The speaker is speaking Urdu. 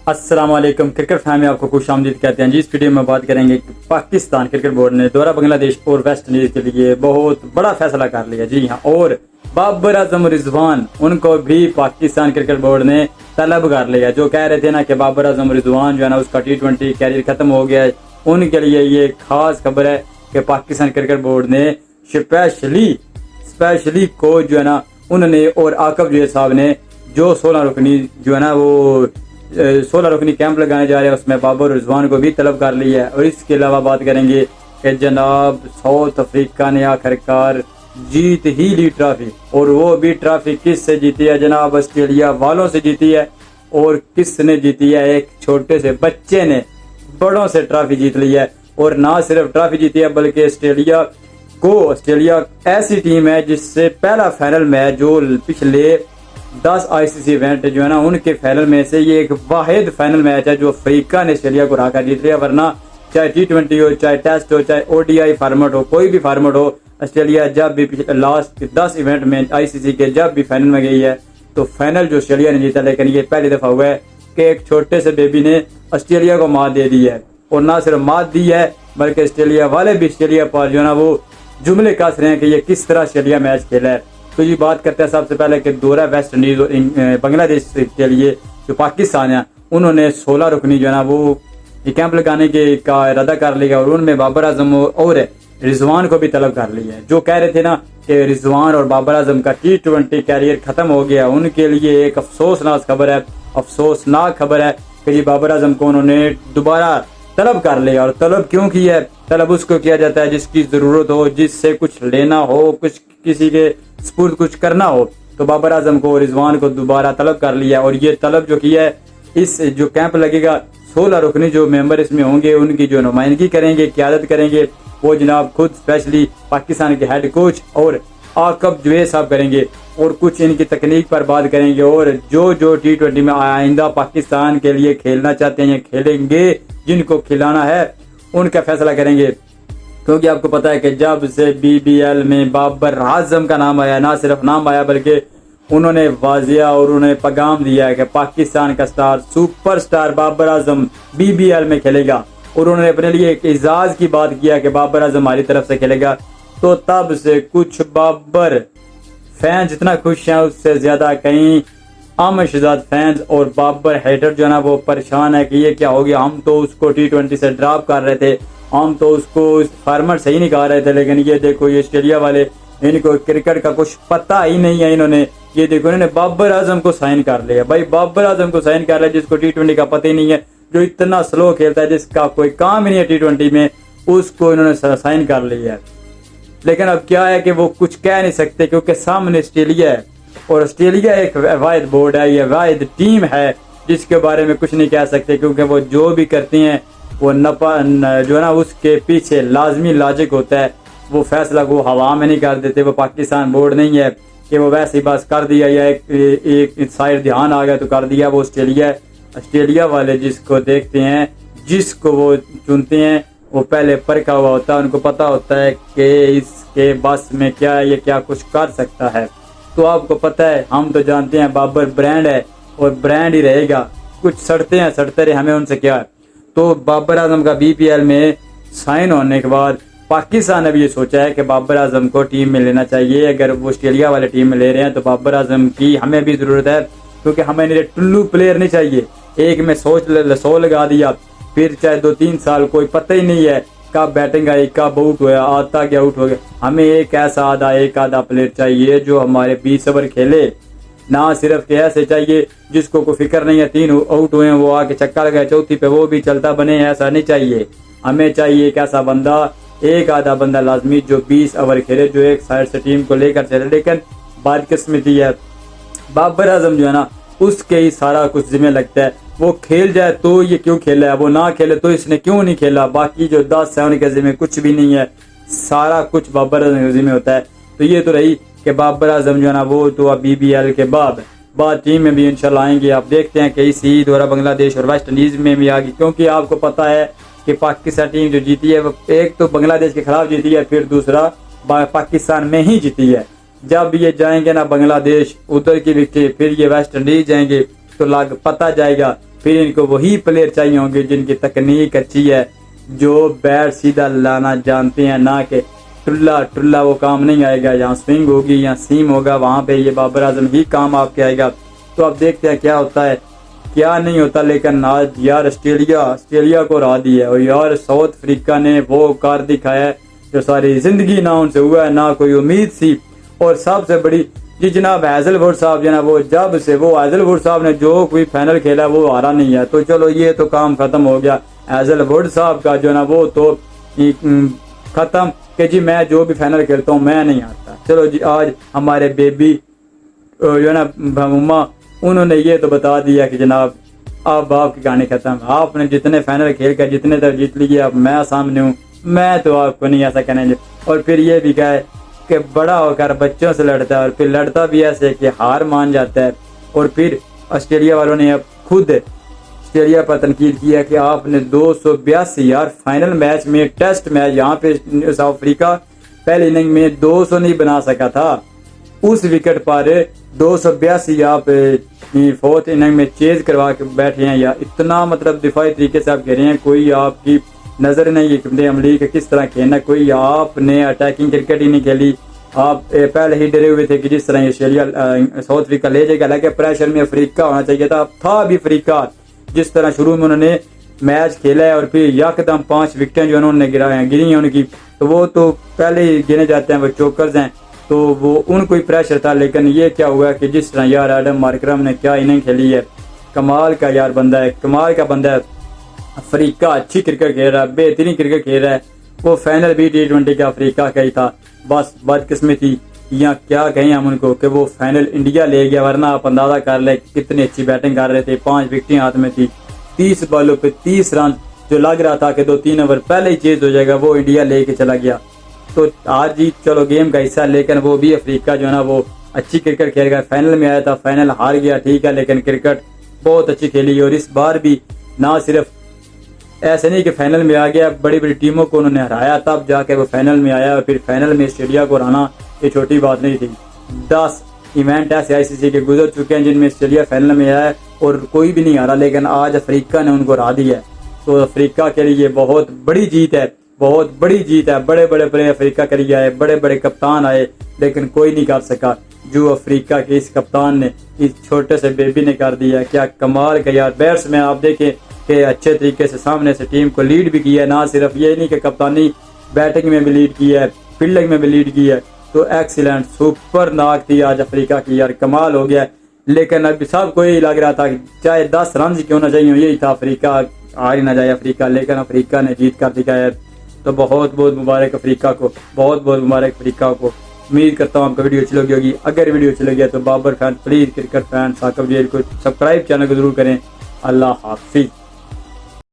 السلام علیکم کرکٹ فین میں آپ کو خوش آمدید کہتے ہیں جی۔ اس ویڈیو میں بات کریں گے کہ پاکستان کرکٹ بورڈ نے دورہ بنگلہ دیش اور ویسٹ انڈیز کے لیے بہت بڑا فیصلہ کر لیا جی ہاں، اور بابر اعظم رضوان ان کو بھی پاکستان کرکٹ بورڈ نے طلب کر لیا۔ جو کہہ رہے تھے نا کہ بابر اعظم رضوان جو ہے نا اس کا T20 کیریئر ختم ہو گیا ہے، ان کے لیے یہ خاص خبر ہے کہ پاکستان کرکٹ بورڈ نے اسپیشلی کوچ جو ہے نا انہوں نے اور عاقب جو صاحب نے جو 16 رکنی جو ہے نا وہ 16 رکنی کیمپ لگانے جا رہے ہیں، اس میں بابر رضوان کو بھی طلب کر لیا ہے۔ اور اس کے علاوہ بات کریں گے کہ جناب ساؤتھ افریقہ نے آخرکار جیت ہی لی ٹرافی، اور وہ بھی ٹرافی کس سے جیتی ہے جناب؟ آسٹریلیا والوں سے جیتی ہے۔ اور کس نے جیتی ہے؟ ایک چھوٹے سے بچے نے بڑوں سے ٹرافی جیت لی ہے۔ اور نہ صرف ٹرافی جیتی ہے بلکہ آسٹریلیا ایسی ٹیم ہے جس سے پہلا فائنل میچ جو پچھلے 10 ICC ایونٹ جو ہے نا ان کے فائنل میں سے یہ ایک واحد فائنل میچ ہے جو افریقہ نے آسٹریلیا کو ہرا کر جیت لیا، ورنہ چاہے T20 ہو، چاہے ٹیسٹ ہو، چاہے ODI فارمیٹ ہو، کوئی بھی فارمیٹ ہو، آسٹریلیا جب بھی لاسٹ 10 ایونٹ میں ICC کے جب بھی فائنل میں گئی ہے تو فائنل جو آسٹریلیا نے جیتا، لیکن یہ پہلی دفعہ ہوا ہے کہ ایک چھوٹے سے بیبی نے آسٹریلیا کو مات دے دی ہے۔ اور نہ صرف مات دی ہے بلکہ آسٹریلیا والے بھی آسٹریلیا پر جو ہے نا وہ جملے کس رہے ہیں کہ یہ کس طرح آسٹریلیا میچ کھیلا ہے۔ تو یہ بات کرتے ہیں سب سے پہلے کہ دورہ ویسٹ انڈیز اور بنگلہ دیش کے لیے جو پاکستان ہے انہوں نے 16 رکنی جو ہے نا وہ کیمپ لگانے کا ارادہ کر لیا، اور ان میں بابر اعظم اور رضوان کو بھی طلب کر لیا ہے۔ جو کہہ رہے تھے نا کہ رضوان اور بابر اعظم کا T20 کیریئر ختم ہو گیا، ان کے لیے ایک افسوسناک خبر ہے کہ جی بابر اعظم کو انہوں نے دوبارہ طلب کر لیا۔ اور طلب کیوں کیا ہے؟ طلب اس کو کیا جاتا ہے جس کی ضرورت ہو، جس سے کچھ لینا ہو، کسی کے سپرد کچھ کرنا ہو، تو بابر اعظم کو رضوان کو دوبارہ طلب کر لیا۔ اور یہ طلب جو کیا ہے، اس جو کیمپ لگے گا 16 رکنی جو ممبر اس میں ہوں گے ان کی جو نمائندگی کریں گے، قیادت کریں گے، وہ جناب خود اسپیشلی پاکستان کے ہیڈ کوچ اور عاقب جو صاحب کریں گے، اور کچھ ان کی تکنیک پر بات کریں گے، اور جو T20 میں آئندہ پاکستان کے لیے کھیلنا چاہتے ہیں یا کھیلیں گے، جن کو کھلانا ہے ان کا فیصلہ کریں گے۔ کیونکہ آپ کو پتا ہے کہ جب سے BBL میں بابر اعظم کا نام آیا، نہ صرف نام آیا بلکہ انہوں نے واضح اور انہوں نے پیغام دیا ہے کہ پاکستان کا super star Babar Azam BBL میں کھیلے گا، اور انہوں نے اپنے لیے ایک اعزاز کی بات کیا کہ بابر اعظم ہماری طرف سے کھیلے گا۔ تو تب سے کچھ بابر فین جتنا خوش ہیں اس سے زیادہ کہیں عام شہزاد فینز اور بابر ہیٹر جو ہے نا وہ پریشان ہے کہ یہ کیا ہو گیا۔ ہم تو اس کو T20 سے ڈراپ کر رہے تھے، ہم تو اس کو فارمیٹ صحیح نہیں کہا رہے تھے، لیکن یہ دیکھو یہ آسٹریلیا والے ان کو کرکٹ کا کچھ پتہ ہی نہیں ہے، انہوں نے یہ دیکھو انہوں نے بابر اعظم کو سائن کر لیا۔ بھائی بابر اعظم کو سائن کر لیا جس کو T20 کا پتہ ہی نہیں ہے، جو اتنا سلو کھیلتا ہے، جس کا کوئی کام ہی نہیں ہے T20 میں، اس کو انہوں نے سائن کر لیا ہے۔ لیکن اب کیا ہے کہ وہ کچھ کہہ نہیں سکتے کیونکہ سامنے آسٹریلیا ہے، اور آسٹریلیا ایک واحد بورڈ ہے، یہ واحد ٹیم ہے جس کے بارے میں کچھ نہیں کہہ سکتے، کیونکہ وہ جو بھی کرتی ہیں وہ جو ہے نا اس کے پیچھے لازمی لاجک ہوتا ہے۔ وہ فیصلہ کو ہوا میں نہیں کر دیتے، وہ پاکستان بورڈ نہیں ہے کہ وہ ویسے ہی بس کر دیا یا ایک سائڈ دھیان آ گیا تو کر دیا۔ وہ آسٹریلیا والے جس کو دیکھتے ہیں، جس کو وہ چنتے ہیں، وہ پہلے پرکھا ہوا ہوتا ہے، ان کو پتا ہوتا ہے کہ اس کے بس میں کیا ہے، یہ کیا کچھ کر سکتا ہے۔ تو آپ کو پتہ ہے، ہم تو جانتے ہیں بابر برانڈ ہے اور برانڈ ہی رہے گا، کچھ سڑتے رہے، ہمیں ان سے کیا ہے۔ تو بابر اعظم کا BPL میں سائن ہونے کے بعد پاکستان نے بھی یہ سوچا ہے کہ بابر اعظم کو ٹیم میں لینا چاہیے۔ اگر وہ آسٹریلیا والے ٹیم میں لے رہے ہیں تو بابر اعظم کی ہمیں بھی ضرورت ہے، کیونکہ ہمیں ٹلو پلیئر نہیں چاہیے ایک میں سو لگا دیا، پھر چاہے 2-3 سال کوئی پتہ ہی نہیں ہے کب بیٹنگ آئی، کب آؤٹ ہوا، آتا کہ آؤٹ ہو گیا۔ ہمیں ایک آدھا پلیئر چاہیے جو ہمارے 20 اوور کھیلے، نہ صرف کہ ایسے چاہیے جس کو کوئی فکر نہیں ہے 3 آؤٹ ہوئے ہیں وہ آ کے چکا لگائے چوتھی پہ وہ بھی چلتا بنے، ایسا نہیں چاہیے۔ ہمیں چاہیے ایک ایسا بندہ، ایک آدھا بندہ لازمی جو 20 اوور کھیلے، جو ایک سائڈ سے ٹیم کو لے کر چلے۔ لیکن بدقسمتی ہے بابر اعظم جو ہے نا اس کے ہی سارا کچھ ذمہ لگتا ہے، وہ کھیل جائے تو یہ کیوں کھیلا ہے، وہ نہ کھیلے تو اس نے کیوں نہیں کھیلا، باقی جو 10 7 کے ذمہ کچھ بھی نہیں ہے، سارا کچھ بابر اعظم کے ذمہ ہوتا ہے۔ تو یہ تو رہی کہ بابر اعظم جو ہے نا وہ تو اب BBL کے بعد ٹیم میں بھی انشاءاللہ آئیں گے۔ آپ دیکھتے ہیں کہ اسی دورہ بنگلہ دیش اور ویسٹ انڈیز میں بھی آگے، کیونکہ آپ کو پتہ ہے کہ پاکستان ٹیم جو جیتی ہے وہ ایک تو بنگلہ دیش کے خلاف جیتی ہے، پھر دوسرا پاکستان میں ہی جیتی ہے۔ جب یہ جائیں گے نا بنگلہ دیش ادھر کی وکٹیں، پھر یہ ویسٹ انڈیز جائیں گے تو پتہ جائے گا پھر ان کو وہی پلیئر چاہیے ہوں گے جن کی تکنیک اچھی ہے, جو بیٹ سیدھا لانا جانتے ہیں, نہ کہ ٹلا وہ کام نہیں آئے گا. یہاں سوئنگ ہوگی یا سیم ہوگا, وہاں پہ یہ بابر اعظم ہی کام آپ کے آئے گا. تو اب دیکھتے ہیں کیا ہوتا ہے کیا نہیں ہوتا. لیکن آج یار آسٹریلیا کو ہرا دی ہے, اور یار ساؤتھ افریقہ نے وہ کار دکھایا ہے جو ساری زندگی نہ ان سے ہوا ہے, نہ کوئی امید سی. اور سب سے بڑی جی جناب ہیزل ووڈ صاحب جناب, وہ جب سے وہ ہیزل ووڈ صاحب نے جو کوئی فائنل کھیلا وہ ہارا نہیں ہے. تو چلو یہ تو کام ختم ہو گیا ہیزل ووڈ صاحب کا, جو نا وہ تو ختم کہ جی میں جو بھی فائنل کھیلتا ہوں میں نہیں ہارتا. چلو جی آج ہمارے بیبی جو ہے نا بھموما, انہوں نے یہ تو بتا دیا کہ جناب اب آپ کی کہانی ختم, آپ نے جتنے فائنل کھیل کر جتنے تک جیت لیے اب میں سامنے ہوں, میں تو آپ کو نہیں ایسا کہنے. اور پھر یہ بھی کہا ہے کہ بڑا ہو کر بچوں سے لڑتا ہے, اور پھر لڑتا بھی ایسے کہ ہار مان جاتا ہے. اور پھر آسٹریلیا والوں نے اب خود آسٹریلیا پر تنقید کیا کہ آپ نے 282 یار فائنل میچ میں ٹیسٹ میچ یہاں پہ ساؤتھ افریقہ پہلی اننگ میں 200 نہیں بنا سکا تھا, اس وکٹ پر 282 آپ فورتھ اننگ میں چیز کروا کے بیٹھے ہیں. یا اتنا مطلب دفاعی طریقے سے آپ کہہ رہے ہیں, کوئی آپ کی نظر نہیں حکمت عملی کہ کس طرح کھیلنا, کوئی آپ نے اٹیکنگ کرکٹ ہی نہیں کھیلی. آپ پہلے ہی ڈرے ہوئے تھے کہ جس طرح آسٹریلیا ساؤتھ افریقہ لے جائے گا, حالانکہ پریشر میں افریقہ ہونا چاہیے تھا بھی افریقہ. جس طرح شروع میں انہوں نے میچ کھیلا ہے اور پھر یکدم 5 وکٹیں جو انہوں نے گری ہیں ان کی, تو وہ تو پہلے ہی گنے جاتے ہیں, وہ چوکرز ہیں, تو وہ ان کو ہی پریشر تھا. لیکن یہ کیا ہوا کہ جس طرح یار ایڈم مارکرم نے کیا اننگ کھیلی ہے, کمال کا یار بندہ ہے, کمال کا بندہ ہے. افریقہ اچھی کرکٹ کھیل رہا ہے, بہترین کرکٹ کھیل رہا ہے. وہ فائنل بھی T20 کا افریقہ کا ہی تھا, بس بدقسمتی یا کیا کہیں ہم ان کو کہ وہ فائنل انڈیا لے گیا. ورنہ آپ اندازہ کر لیں کتنی اچھی بیٹنگ کر رہے تھے, 5 وکٹیں ہاتھ میں تھی, 30 بالوں پہ 30 رن, جو لگ رہا تھا کہ 2-3 اوور پہلے ہی چیز ہو جائے گا, وہ انڈیا لے کے چلا گیا. تو آج جیت چلو گیم کا حصہ, لیکن وہ بھی افریقہ جو ہے نا وہ اچھی کرکٹ کھیل گیا. فائنل میں آیا تھا, فائنل ہار گیا ٹھیک ہے, لیکن کرکٹ بہت اچھی کھیلی. اور اس بار بھی نہ صرف ایسے نہیں کہ فائنل میں آ گیا, بڑی بڑی ٹیموں کو انہوں نے ہرایا تب جا کے وہ فائنل میں آیا. اور پھر فائنل میں آسٹریلیا کو ہرانا یہ چھوٹی بات نہیں تھی. 10 ایونٹ ایسے ICC کے گزر چکے ہیں جن میں آسٹریلیا فائنل میں آیا ہے اور کوئی بھی نہیں ہارا, لیکن آج افریقہ نے ان کو ہرا دیا ہے. تو افریقہ کے لیے بہت بڑی جیت ہے, بہت بڑی جیت ہے. بڑے بڑے پلیئر افریقہ کے لیے آئے, بڑے بڑے کپتان آئے, لیکن کوئی نہیں کر سکا جو افریقہ کے اس کپتان نے, اس چھوٹے سے بیبی نے کر دیا. کیا کمال کا یار بیٹس میں آپ دیکھیں کہ اچھے طریقے سے سامنے سے ٹیم کو لیڈ بھی کیا ہے. نہ صرف یہ نہیں کہ کپتانی, بیٹنگ میں بھی لیڈ کیا ہے, فیلڈنگ میں بھی لیڈ کیا ہے. تو ایکسیلنٹ سپر ناک تھی آج افریقہ کی یار, کمال ہو گیا. لیکن اب سب کو یہی لگ رہا تھا کہ چاہے 10 رنز کیوں نہ چاہیے, یہی تھا افریقہ ہار ہی نہ جائے افریقہ, لیکن افریقہ نے جیت کر دکھایا. تو بہت بہت مبارک افریقہ کو, بہت بہت مبارک افریقہ کو. امید کرتا ہوں آپ کو ویڈیو اچھی لگی ہوگی. اگر ویڈیو اچھی لگی ہے تو Babar fan please, cricket fan Saqib جیل کو سبسکرائب چینل کو ضرور کریں. اللہ حافظ.